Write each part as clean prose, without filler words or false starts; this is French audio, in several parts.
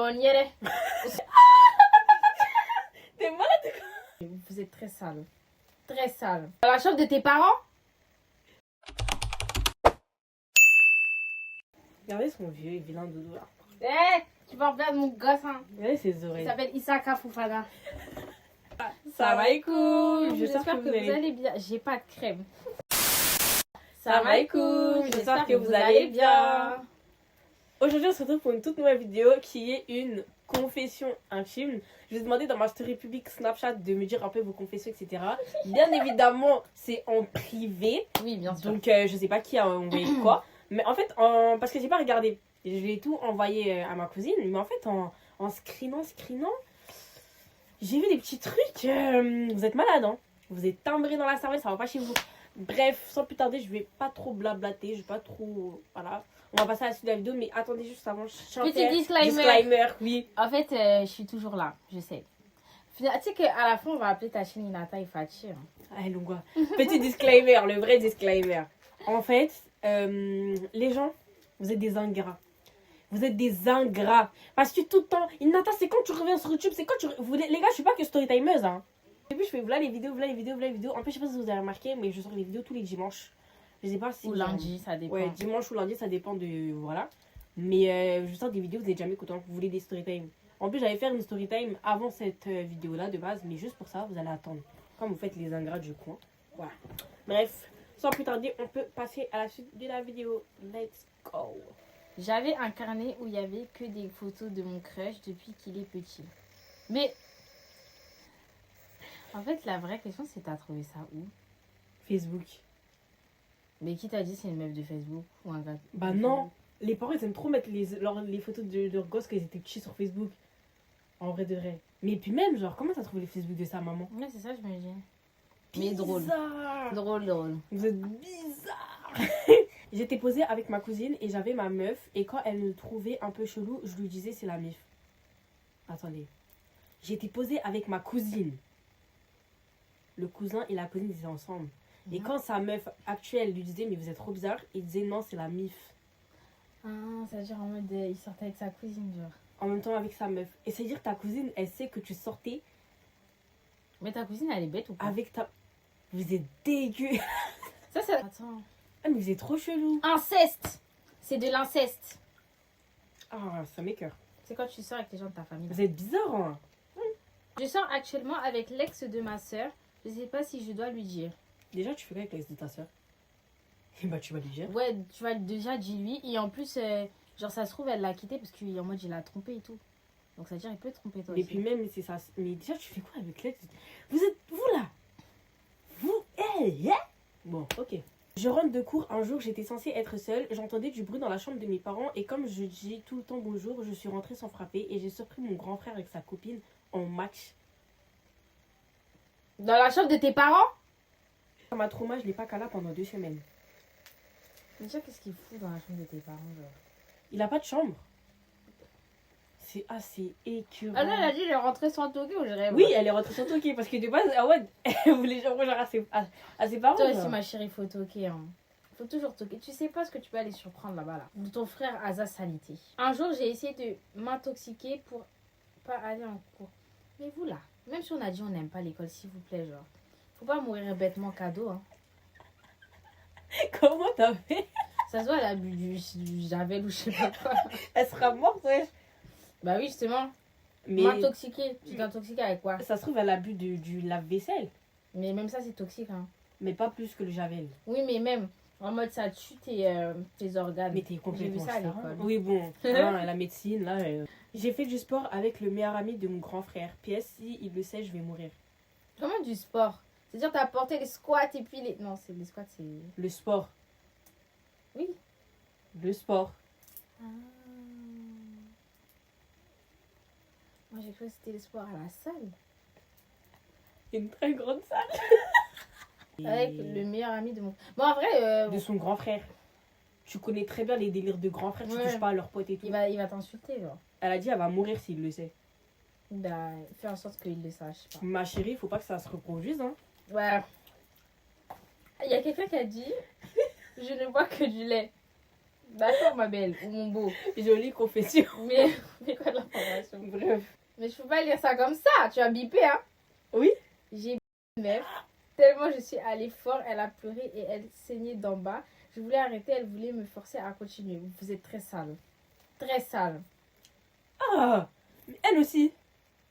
on y est. T'es malade? Vous êtes très sale. Très sale. Dans la chambre de tes parents? Regardez son vieux et vilain doudou là. Eh, tu vas perdre mon gosse, hein. Regardez ses Il oreilles. s'appelle Isaka Fofana. Ça va et cool. J'espère que vous allez bien. J'ai pas de crème. Ça va et cool. J'espère que vous allez bien. Aujourd'hui, on se retrouve pour une toute nouvelle vidéo qui est une confession intime. Je vous ai demandé dans ma story publique Snapchat de me dire un peu vos confessions, etc. Bien évidemment, c'est en privé. Oui, bien sûr. Donc, je sais pas qui a envoyé quoi. Mais en fait, parce que j'ai pas regardé. Je l'ai tout envoyé à ma cousine. Mais en fait, en screenant, j'ai vu des petits trucs. Vous êtes malade, hein. Vous êtes timbré dans la cervelle, ça va pas chez vous. Bref, sans plus tarder, je vais pas trop blablater. Je vais pas trop. Voilà. On va passer à la suite de la vidéo. Mais attendez juste avant. Petit disclaimer. Oui. En fait, je suis toujours là. Je sais. Tu sais qu'à la fin, on va appeler ta chaîne Inata et Fachi. Allez, Longwa. Petit disclaimer, le vrai disclaimer. En fait, les gens, vous êtes des ingrats. Vous êtes des ingrats. Parce que tout le temps, Inata, c'est quand tu reviens sur YouTube, c'est quand tu. Les gars, je suis pas que storytimeuse, hein. Au début, je fais voilà les vidéos. En plus, je sais pas si vous avez remarqué, mais je sors les vidéos tous les dimanches. Je sais pas si. Ou lundi, ça dépend. Ouais, dimanche ou lundi, ça dépend de. Voilà. Mais je sors des vidéos, vous n'êtes jamais content. Vous voulez des storytime. En plus, j'allais faire une storytime avant cette vidéo-là de base, mais juste pour ça, vous allez attendre. Comme vous faites les ingrats du coin. Voilà. Bref, sans plus tarder, on peut passer à la suite de la vidéo. Let's go. J'avais un carnet où il y avait que des photos de mon crush depuis qu'il est petit. Mais en fait, la vraie question, c'est t'as trouvé ça où? Facebook. Mais qui t'a dit c'est une meuf de Facebook ou un gars? Bah non. Les parents, ils aiment trop mettre les photos de leurs gosses quand ils étaient petits sur Facebook. En vrai de vrai. Mais puis même, genre, comment t'as trouvé les Facebook de sa maman? Ouais, c'est ça, je me dis. Mais drôle. Bizarre. Drôle. Vous êtes bizarre. J'étais posée avec ma cousine et j'avais ma meuf. Et quand elle me trouvait un peu chelou, je lui disais c'est la mif. Attendez. J'étais posée avec ma cousine. Le cousin et la cousine étaient ensemble. Et quand sa meuf actuelle lui disait mais vous êtes trop bizarre, il disait non, c'est la mif. Ah, ça veut dire en mode il sortait avec sa cousine, genre. En même temps avec sa meuf. Et c'est à dire ta cousine, elle sait que tu sortais Mais ta cousine, elle est bête ou pas? avec ta... Vous êtes dégueu. Ça. Attends. Ah mais vous êtes trop chelou. Inceste! C'est de l'inceste. Ah, ça m'écoeure. C'est quand tu sors avec les gens de ta famille. Vous êtes bizarre, hein. Je sors actuellement avec l'ex de ma soeur. Je sais pas si je dois lui dire. Déjà, tu fais quoi avec l'ex de ta soeur? Et bah, tu vas lui dire. Ouais, tu vas déjà dire lui. Et en plus, genre, ça se trouve, elle l'a quitté parce qu'en mode, il l'a trompé et tout. Donc, ça veut dire, il peut te tromper toi Et aussi. puis même, c'est ça. Mais déjà, tu fais quoi avec l'ex? Vous êtes... Vous, là. Vous, Bon, ok. Je rentre de cours. Un jour, j'étais censée être seule. J'entendais du bruit dans la chambre de mes parents. Et comme je dis tout le temps bonjour, je suis rentrée sans frapper. Et j'ai surpris mon grand frère avec sa copine en match. Dans la chambre de tes parents? Ma trauma, je l'ai pas cala pendant 2 semaines. Déjà, qu'est-ce qu'il fout dans la chambre de tes parents, genre? Il a pas de chambre. C'est assez écœurant. Ah non, elle a dit, elle est rentrée sans toquer ou je rêve? Oui, elle est rentrée sans toquer parce que de base, ah ouais, elle voulait genre à ses parents. Toi genre. aussi, ma chérie, faut toquer. Hein. Faut toujours toquer. Tu sais pas ce que tu peux aller surprendre là-bas, là. De ton frère Asa Salité. Un jour, j'ai essayé de m'intoxiquer pour pas aller en cours. Mais vous là, même si on a dit on n'aime pas l'école, s'il vous plaît, genre. Faut pas mourir bêtement cadeau, hein. Comment t'as fait? Ça se voit, elle a bu du javel ou je sais pas quoi. Elle sera morte, ouais. Bah oui, justement. Mais M'intoxiquer. Tu t'intoxiques avec quoi? ça se trouve, elle a bu du lave-vaisselle. Mais même ça, c'est toxique, hein. Mais pas plus que le javel. Oui, mais même en mode ça tue tes organes. Mais t'es J'ai vu complètement ça à différent. l'école. Oui, bon, hein, la médecine, là. J'ai fait du sport avec le meilleur ami de mon grand frère. PS, si il le sait, je vais mourir. Comment du sport? C'est-à-dire t'as porté les squats et puis les... Non, c'est les squats, c'est... Le sport. Oui. Le sport. Ah. Moi j'ai cru que c'était le sport à la salle. Une très grande salle. Avec le meilleur ami de mon... Bon en vrai... De son grand frère. Tu connais très bien les délires de grand frère, tu Ouais. touches pas à leurs potes et tout. il va t'insulter genre. Elle a dit elle va mourir s'il le sait. Bah, fais en sorte qu'il le sache. Je sais Ma chérie, faut pas que ça se reproduise, hein. pas. Ouais. Il y a quelqu'un qui a dit... Je ne bois que du lait. D'accord, ma belle, ou mon beau. Jolie confession. Mais quoi de l'information? Bref. Mais je peux pas lire ça comme ça. Tu as bipé, hein? Oui. J'ai une meuf. Tellement je suis allée fort, elle a pleuré et elle saignait d'en bas. Je voulais arrêter, elle voulait me forcer à continuer. Vous êtes très sale. Très sale. Ah, mais elle aussi.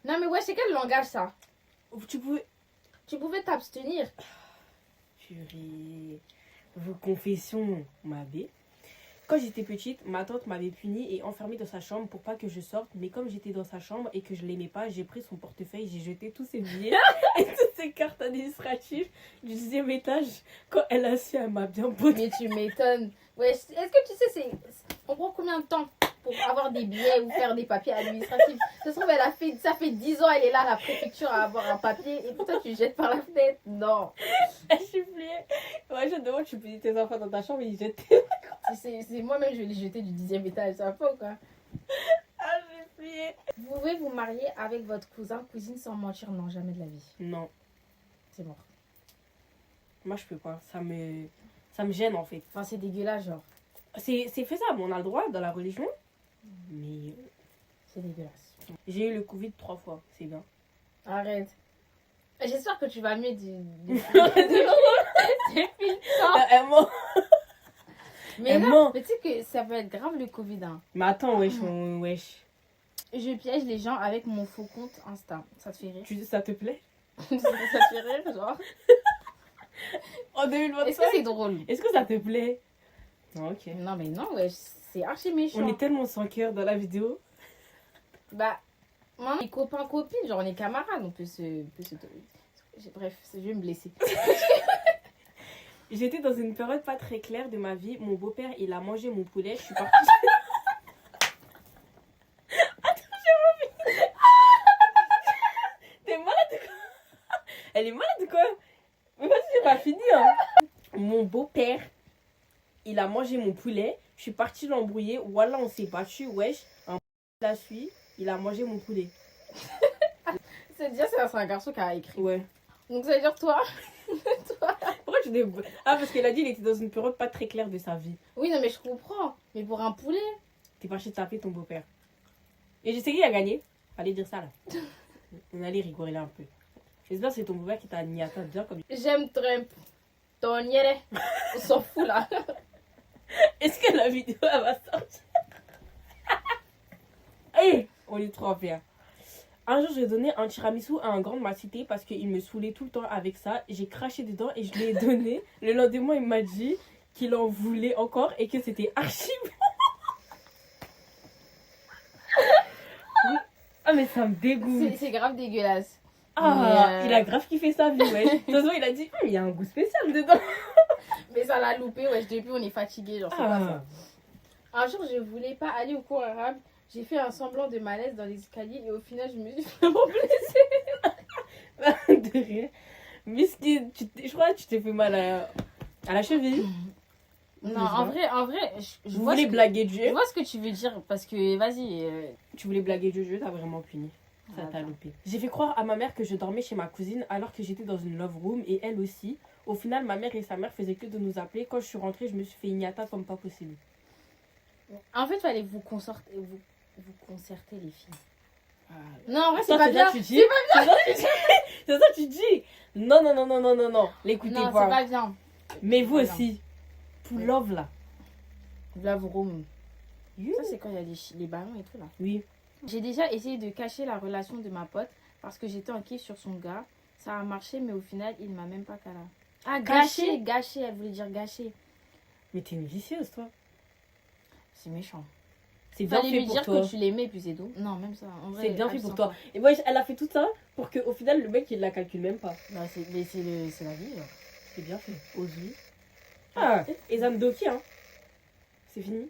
Non, mais ouais, c'est quel langage ça? Tu pouvais... Tu pouvais t'abstenir. Purée. Vos confessions, ma belle. Quand j'étais petite, ma tante m'avait punie et enfermée dans sa chambre pour pas que je sorte. Mais comme j'étais dans sa chambre et que je l'aimais pas, j'ai pris son portefeuille, j'ai jeté tous ses billets et toutes ses cartes administratives du 10e étage. Quand elle a su, elle m'a bien botté. Mais tu m'étonnes. Ouais, est-ce que tu sais, on prend combien de temps pour avoir des billets ou faire des papiers administratifs? Ça se trouve, ça fait 10 ans, elle est là à la préfecture à avoir un papier et toi, tu jettes par la fenêtre. Non. Elle suppliait. Ouais, je te demande, tu peux tes enfants dans ta chambre et ils jetaient. C'est moi-même, je vais les jeter du 10e étage. Ça va pas ou quoi? Ah, j'ai plié. Vous pouvez vous marier avec votre cousin, cousine sans mentir? Non, jamais de la vie. Non, C'est mort. moi je peux pas. Ça me gêne en fait. Enfin, c'est dégueulasse, genre. C'est faisable, on a le droit dans la religion. Mais C'est dégueulasse. j'ai eu le Covid 3 fois, c'est bien. Arrête. J'espère que tu vas mieux depuis le Elle ment. Mais Elle non, ment. mais tu sais que ça peut être grave le Covid. Hein. Mais attends, wesh. Je piège les gens avec mon faux compte Insta. Ça te fait rire? Ça te plaît? Ça te fait rire, genre? En 2025. Est-ce que c'est drôle? Est-ce que ça te plaît? Non, ok. Non, mais non, ouais, c'est archi méchant. On est tellement sans cœur dans la vidéo. Bah, moi, on est copains, copines, genre on est camarades, on peut se... Bref, je vais me blesser. J'étais dans une période pas très claire de ma vie. Mon beau-père, il a mangé mon poulet. Je suis partie. Attends, j'ai envie. T'es malade ou quoi? Elle est malade ou quoi? Mais vas-y, j'ai pas fini. Hein. Mon beau-père, il a mangé mon poulet. Je suis partie l'embrouiller. Voilà, on s'est battu. Wesh. Un la suite, il a mangé mon poulet. C'est-à-dire, c'est un garçon qui a écrit. Ouais. Donc ça veut dire toi? Pourquoi tu dis... Ah, parce qu'elle a dit qu'il était dans une période pas très claire de sa vie. Oui, non, mais je comprends. Mais pour un poulet... T'es parti taper ton beau-père. Et je sais qui a gagné. Fallait dire ça là. On allait rigoler un peu. J'espère que c'est ton beau-père qui t'a niata bien comme... J'aime Trump. Ton yéré. On s'en fout là. Est-ce que la vidéo elle va sortir? Hey, on est trop en faire. Un jour, j'ai donné un tiramisu à un grand de ma cité parce qu'il me saoulait tout le temps avec ça. J'ai craché dedans et je lui ai donné. Le lendemain, il m'a dit qu'il en voulait encore et que c'était archi bon. Ah, mais ça me dégoûte. C'est grave dégueulasse. Ah, Mais, il a grave kiffé sa vie, ouais. De toute façon, il a dit, il y a un goût spécial dedans. Mais ça l'a loupé, ouais. Depuis, on est fatigué, genre, c'est pas ça. Un jour, je voulais pas aller au cours arabe. J'ai fait un semblant de malaise dans les escaliers et au final, je me suis vraiment blessée. De rien. Miskin, je crois que tu t'es fait mal à la cheville. Non, en vrai, je Vous vois, voulez blaguer je Dieu? vois ce que tu veux dire parce que, vas-y. Tu voulais blaguer Dieu, t'as vraiment puni. Ça t'a loupé. J'ai fait croire à ma mère que je dormais chez ma cousine alors que j'étais dans une love room et elle aussi. Au final, ma mère et sa mère faisaient que de nous appeler. Quand je suis rentrée, je me suis fait ignata comme pas possible. En fait, il fallait vous concerter les filles. Ah, Non, en vrai, c'est ça, pas bien. Ça, tu dis. C'est ça, tu dis. Non. L'écoutez Non, c'est pas. pas bien. Mais vous Voilà. aussi. Pour love là. Love room. You. Ça, c'est quand il y a les ballons et tout là. Oui. J'ai déjà essayé de cacher la relation de ma pote parce que j'étais en kiff sur son gars. Ça a marché, mais au final, il m'a même pas câlin. Ah, Caché? gâché, elle voulait dire gâché. Mais t'es une vicieuse, toi. C'est méchant. C'est bien Fallait fait lui pour dire toi. que tu l'aimais, puis c'est tout. Non, même ça. En vrai, C'est bien fait elle pour s'en toi. fout. Et moi, elle a fait tout ça pour qu'au final, le mec, il la calcule même pas. Bah, c'est la vie. Genre. C'est bien fait. Ose-lui. Ah, et Zandoki, hein. C'est fini.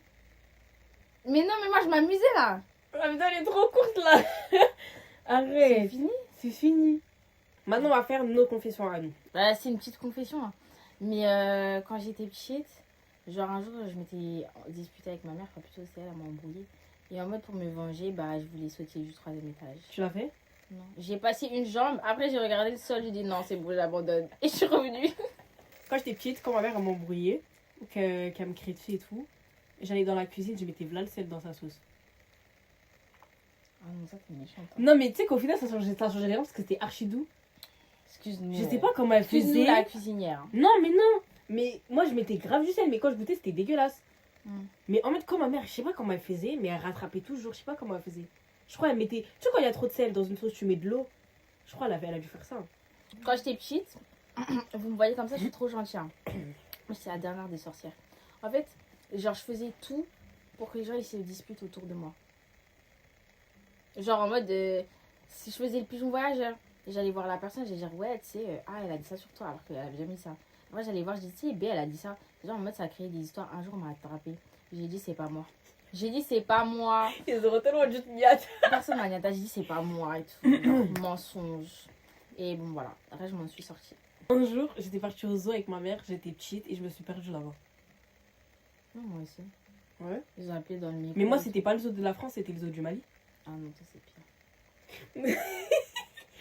Mais non, mais moi, je m'amusais là. La vidéo, elle est trop courte, là. C'est Arrête. fini. C'est fini. Maintenant, on va faire nos confessions à nous. Bah, c'est une petite confession. Hein. Mais quand j'étais petite, genre un jour, je m'étais disputée avec ma mère. Enfin, plutôt, c'est elle, elle m'a embrouillée. Et en mode, pour me venger, bah, je voulais sauter du 3e étage. Tu l'as fait? Non. J'ai passé une jambe. Après, j'ai regardé le sol. J'ai dit non, c'est bon, j'abandonne. Et je suis revenue. Quand j'étais petite, quand ma mère elle m'embrouillait, qu'elle me criait dessus et tout, J'allais dans la cuisine, je mettais v'là le sel dans sa sauce. Ah non, ça c'est méchant. Non, mais tu sais qu'au final, ça changeait rien parce que c'était archi doux. Excuse-nous. Je sais pas comment elle Excuse-nous faisait. la cuisinière. Non, mais non. Mais moi, je mettais grave du sel, mais quand je goûtais, c'était dégueulasse. Mais en fait, quand ma mère, je sais pas comment elle faisait, mais elle rattrapait toujours, je sais pas comment elle faisait. Je crois qu'elle mettait. Tu sais, quand il y a trop de sel dans une sauce, tu mets de l'eau. Je crois qu'elle a dû faire ça. Quand j'étais petite, vous me voyez comme ça, je suis trop gentille. Hein. Moi, c'est la dernière des sorcières. En fait, genre, je faisais tout pour que les gens ils se disputent autour de moi. Genre, en mode, si je faisais le pigeon voyageur, j'allais voir la personne, j'allais dire, ouais, tu sais, elle a dit ça sur toi, alors qu'elle avait jamais dit ça. Moi, j'allais voir, je dis, tu sais, B, elle a dit ça. Genre, en mode, ça a créé des histoires. Un jour, on m'a attrapé. J'ai dit, c'est pas moi. J'ai dit, c'est pas moi. Ils auraient tellement dû te niater. Personne m'a niata, j'ai dit, c'est pas moi et tout. Mensonge. Et bon, voilà. Après, je m'en suis sortie. Un jour, j'étais partie au zoo avec ma mère, j'étais petite et je me suis perdue là-bas. Non, moi aussi. Ouais. Ils ont appelé dans le micro. Mais moi, c'était pas le zoo de la France, c'était le zoo du Mali. Ah non, ça c'est pire.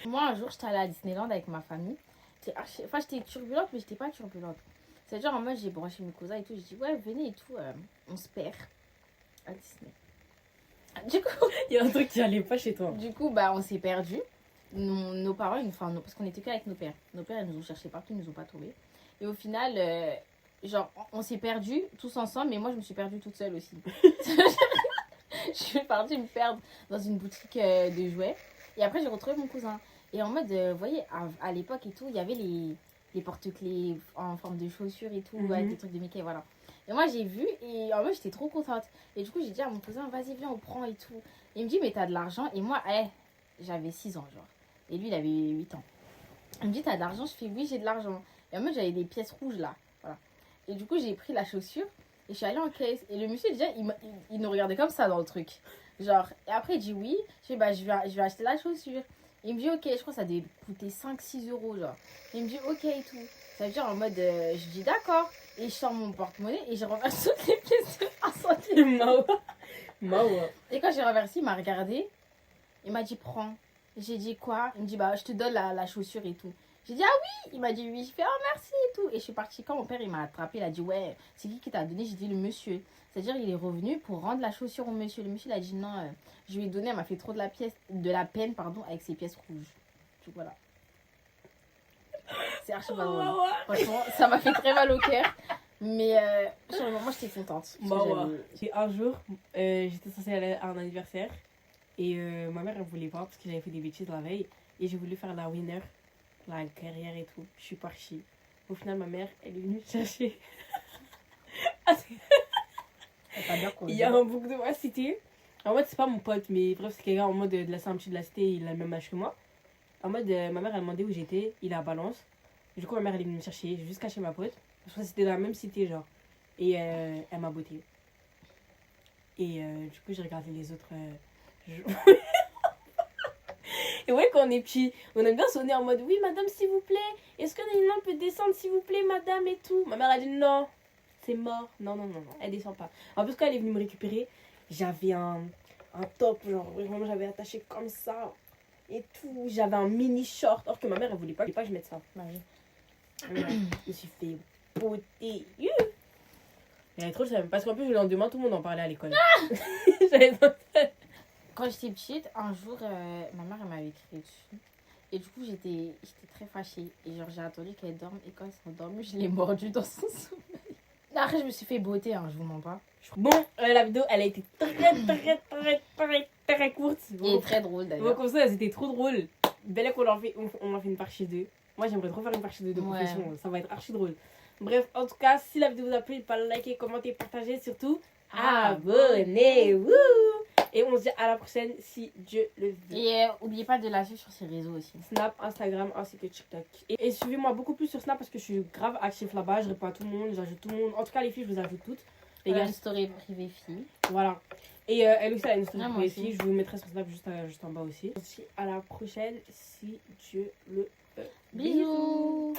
Moi, un jour, j'étais allée à Disneyland avec ma famille. Enfin, j'étais turbulente, mais j'étais pas turbulente. C'est genre en mode, j'ai branché mes cousins et tout. J'ai dit, ouais, venez et tout, on se perd à Disney. Du coup, Il y a un truc qui allait pas chez toi. du coup bah, on s'est perdus. Nos parents, parce qu'on était qu'avec nos pères. Nos pères, ils nous ont cherchés partout, ils nous ont pas trouvés. Et au final, genre, on s'est perdus tous ensemble, mais moi, je me suis perdue toute seule aussi. Je suis partie me perdre dans une boutique de jouets. Et après, j'ai retrouvé mon cousin. Et en mode, vous voyez, à l'époque et tout, il y avait les porte-clés en forme de chaussures et tout, avec des trucs de Mickey, voilà. Et moi, j'ai vu et en mode, j'étais trop contente. Et du coup, j'ai dit à mon cousin, vas-y, viens, on prend et tout. Et il me dit, mais t'as de l'argent. Et moi, j'avais 6 ans, genre. Et lui, il avait 8 ans. Il me dit, t'as de l'argent? Je fais, oui, j'ai de l'argent. Et en mode, j'avais des pièces rouges là. Voilà. Et du coup, j'ai pris la chaussure et je suis allée en caisse. Et le monsieur, déjà, il nous regardait comme ça dans le truc. Genre, et après, il dit oui. Je fais, bah, je vais acheter la chaussure. Il me dit, ok, je crois que ça devait coûter 5-6 euros, genre. Il me dit, ok et tout. Ça veut dire en mode, je dis d'accord. Et je sors mon porte-monnaie et je renverse toutes les pièces de 1 centime. Mawa. Et quand j'ai renversé, il m'a regardé. Il m'a dit, prends. J'ai dit quoi? Il me dit, bah, je te donne la chaussure et tout. J'ai dit, ah oui. Il m'a dit, oui. Je fais, oh, merci et tout. Et je suis partie. Quand mon père, il m'a attrapé, il a dit, ouais, c'est qui t'a donné? J'ai dit, le monsieur. C'est-à-dire, il est revenu pour rendre la chaussure au monsieur. Le monsieur, il a dit, non, je lui ai donné, elle m'a fait trop de la peine, pardon, avec ses pièces rouges. Donc voilà. C'est archi pas drôle. Franchement, ça m'a fait très mal au cœur. Mais sur le moment, j'étais contente. Et un jour, j'étais censée aller à un anniversaire. Et ma mère, elle voulait pas parce que j'avais fait des bêtises la veille. Et j'ai voulu faire la winner, la guerrière et tout. Je suis partie. Au final, ma mère, elle est venue me chercher. Il y a un bouc de ma cité. En mode, c'est pas mon pote, mais bref, c'est quelqu'un en mode de la Saint-Petit de la cité, il a le même âge que moi. En mode, ma mère, elle demandait où j'étais, il est à Balance. Du coup, ma mère, elle est venue me chercher, j'ai juste caché ma pote. Je crois que c'était dans la même cité, genre. Et elle m'a botté. Et du coup, j'ai regardé les autres. Et ouais, quand on est petit, on aime bien sonner en mode, oui, madame, s'il vous plaît, est-ce que Nina peut descendre, s'il vous plaît, madame, et tout. Ma mère a dit non. C'est mort. Non, elle descend pas. En plus, quand elle est venue me récupérer, j'avais un top, genre vraiment j'avais attaché comme ça et tout. J'avais un mini short. Or que ma mère, elle voulait pas que je mette ça. Je me suis fait botter. Elle est trop, parce qu'en plus, le lendemain, tout le monde en parlait à l'école. Quand j'étais petite, un jour, ma mère, elle m'avait crié dessus. Et du coup, j'étais très fâchée. Et genre, j'ai attendu qu'elle dorme. Et quand elle s'est endormie, je l'ai mordue dans son sommeil. Après, je me suis fait botter, hein, je vous mens pas. Bon, la vidéo, elle a été très courte. Et très drôle d'ailleurs. Comme ça, c'était trop drôle. Belle qu'on en fait une partie 2. Moi, j'aimerais trop faire une partie 2 de profession. Ça va être archi drôle. Bref, en tout cas, si la vidéo vous a plu, n'hésitez pas à liker, commenter, partager. Surtout, abonnez-vous. Et on se dit à la prochaine si Dieu le veut. Et n'oubliez pas de la suivre sur ses réseaux aussi. Snap, Instagram ainsi que TikTok. Et suivez-moi beaucoup plus sur Snap parce que je suis grave active là-bas. Je réponds à tout le monde, j'ajoute tout le monde. En tout cas, les filles, je vous ajoute toutes. Les gars, une story privée fille. Voilà. Et elle aussi, elle a une story moi privée aussi. fille. Je vous mettrai sur Snap juste en bas aussi. On se dit à la prochaine si Dieu le veut. Bisous.